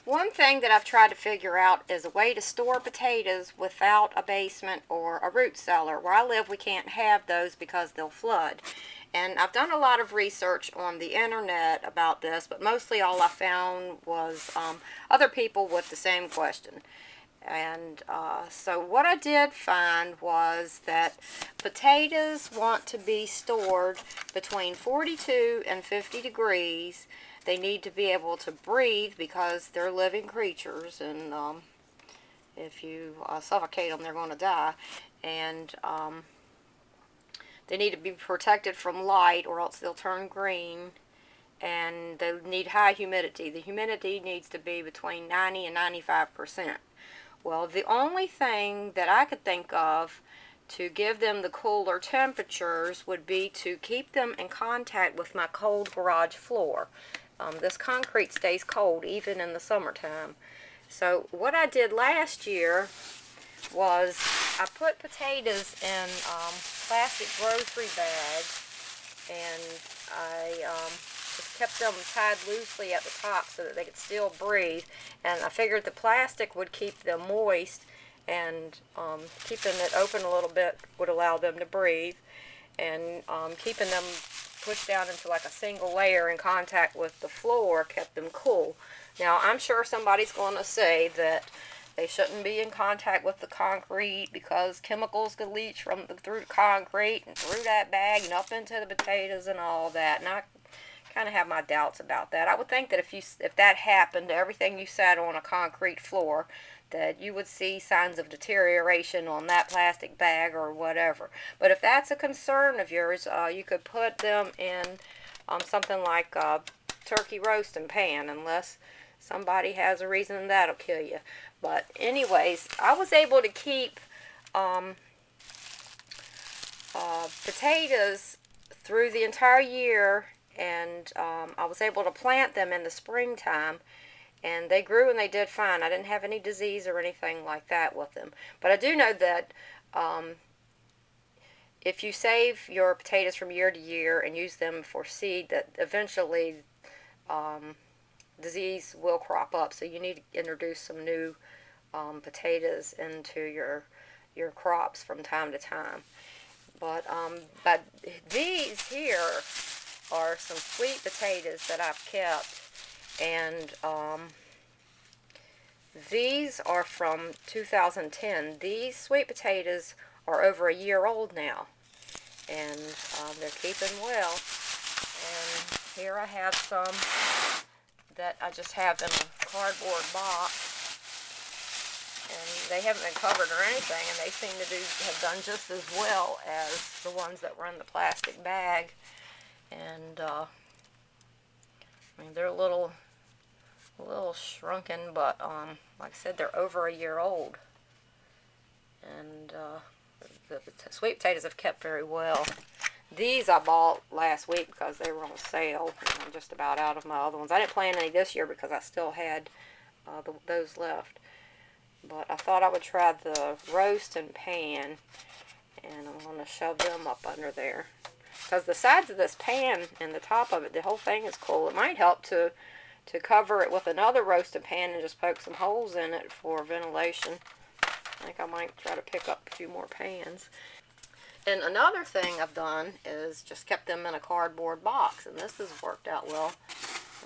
One thing that I've tried to figure out is a way to store potatoes without a basement or a root cellar. Where I live, we can't have those because they'll flood. And I've done a lot of research on the internet about this, but mostly all I found was other people with the same question. And so what I did find was that potatoes want to be stored between 42 and 50 degrees. They need to be able to breathe because they're living creatures, and if you suffocate them, they're going to die. And they need to be protected from light, or else they'll turn green. And they need high humidity. The humidity needs to be between 90 and 95%. Well, the only thing that I could think of to give them the cooler temperatures would be to keep them in contact with my cold garage floor. This concrete stays cold even in the summertime. So what I did last year was I put potatoes in plastic grocery bags, and I just kept them tied loosely at the top so that they could still breathe. And I figured the plastic would keep them moist, and keeping it open a little bit would allow them to breathe, and keeping them pushed down into like a single layer in contact with the floor kept them cool. Now, I'm sure somebody's going to say that they shouldn't be in contact with the concrete because chemicals could leach through the concrete and through that bag and up into the potatoes and all that. And I kind of have my doubts about that. I would think that if that happened to everything you sat on a concrete floor, that you would see signs of deterioration on that plastic bag or whatever. But if that's a concern of yours, you could put them in something like a turkey roasting pan, unless somebody has a reason that'll kill you. But anyways, I was able to keep potatoes through the entire year, and I was able to plant them in the springtime, and they grew and they did fine. I didn't have any disease or anything like that with them. But I do know that if you save your potatoes from year to year and use them for seed, that eventually disease will crop up. So you need to introduce some new potatoes into your crops from time to time. But these here are some sweet potatoes that I've kept. And these are from 2010. These sweet potatoes are over a year old now, and they're keeping well. And here I have some that I just have in a cardboard box, and they haven't been covered or anything, and they seem to have done just as well as the ones that were in the plastic bag. And I mean, they're a little shrunken, but like I said, they're over a year old, and the sweet potatoes have kept very well. These I bought last week because they were on sale, and I'm just about out of my other ones. I didn't plant any this year because I still had those left, but I thought I would try the roast and pan, and I'm going to shove them up under there because the sides of this pan and the top of it, the whole thing is cool. It might help to cover it with another roasted pan and just poke some holes in it for ventilation. I think I might try to pick up a few more pans. And another thing I've done is just kept them in a cardboard box, and this has worked out well.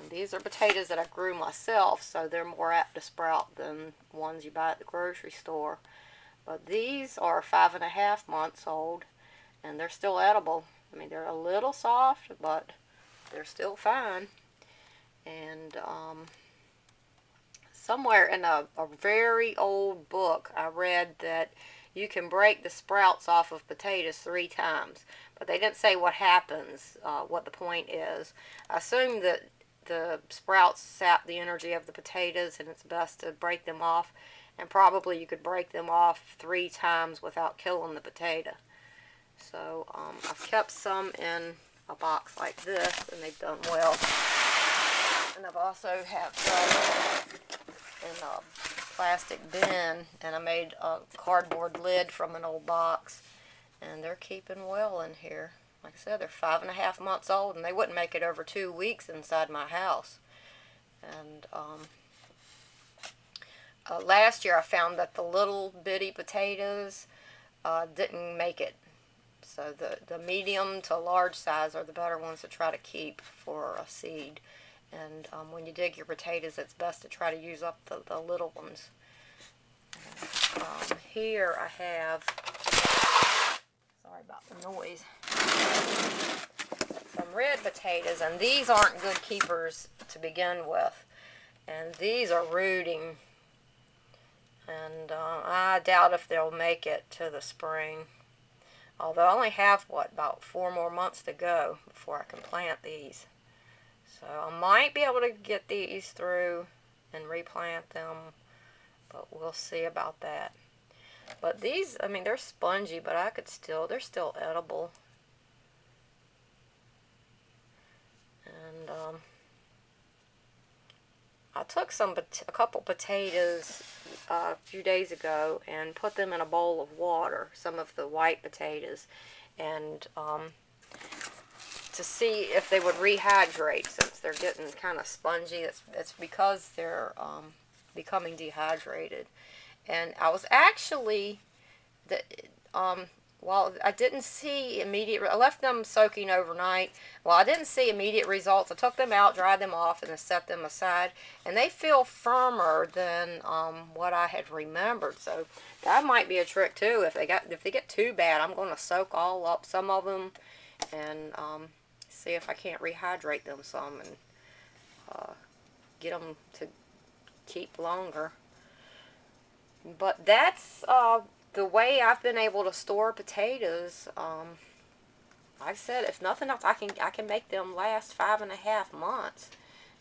And these are potatoes that I grew myself, so they're more apt to sprout than ones you buy at the grocery store. But these are 5.5 months old, and they're still edible. I mean, they're a little soft, but they're still fine. And somewhere in a very old book, I read that you can break the sprouts off of potatoes 3 times. But they didn't say what happens, what the point is. I assume that the sprouts sap the energy of the potatoes, and it's best to break them off. And probably you could break them off 3 times without killing the potato. So I've kept some in a box like this, and they've done well. And I've also have some in a plastic bin, and I made a cardboard lid from an old box, and they're keeping well in here. Like I said, they're 5.5 months old, and they wouldn't make it over 2 weeks inside my house. And Last year I found that the little bitty potatoes didn't make it. So the medium to large size are the better ones to try to keep for a seed. And when you dig your potatoes, it's best to try to use up the little ones. Here I have, sorry about the noise, some red potatoes, and these aren't good keepers to begin with. And these are rooting, and I doubt if they'll make it to the spring. Although I only have, about 4 more months to go before I can plant these. So I might be able to get these through and replant them, but we'll see about that. But these, I mean, they're spongy, but they're still edible. And I took a couple potatoes a few days ago and put them in a bowl of water, some of the white potatoes, and to see if they would rehydrate, since they're getting kind of spongy. It's because they're becoming dehydrated. And I was actually, while I didn't see I left them soaking overnight. Well, I didn't see immediate results. I took them out, dried them off, and then set them aside. And they feel firmer than what I had remembered. So that might be a trick too. If they get too bad, I'm going to soak all up some of them and see if I can't rehydrate them some and get them to keep longer. But that's the way I've been able to store potatoes. Like I said, if nothing else, I can make them last 5.5 months.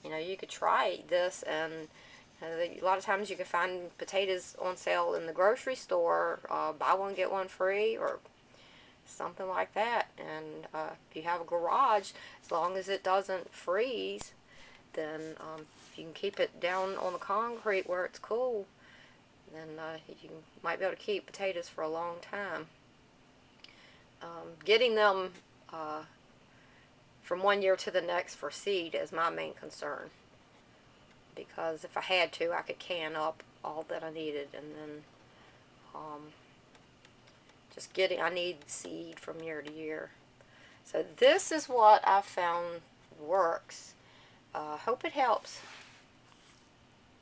You know, you could try this, and a lot of times you can find potatoes on sale in the grocery store, buy one get one free, or something like that. And if you have a garage, as long as it doesn't freeze, then if you can keep it down on the concrete where it's cool, then you might be able to keep potatoes for a long time. Getting them from one year to the next for seed is my main concern, because if I had to, I could can up all that I needed, and then I need seed from year to year. So this is what I found works. Hope it helps.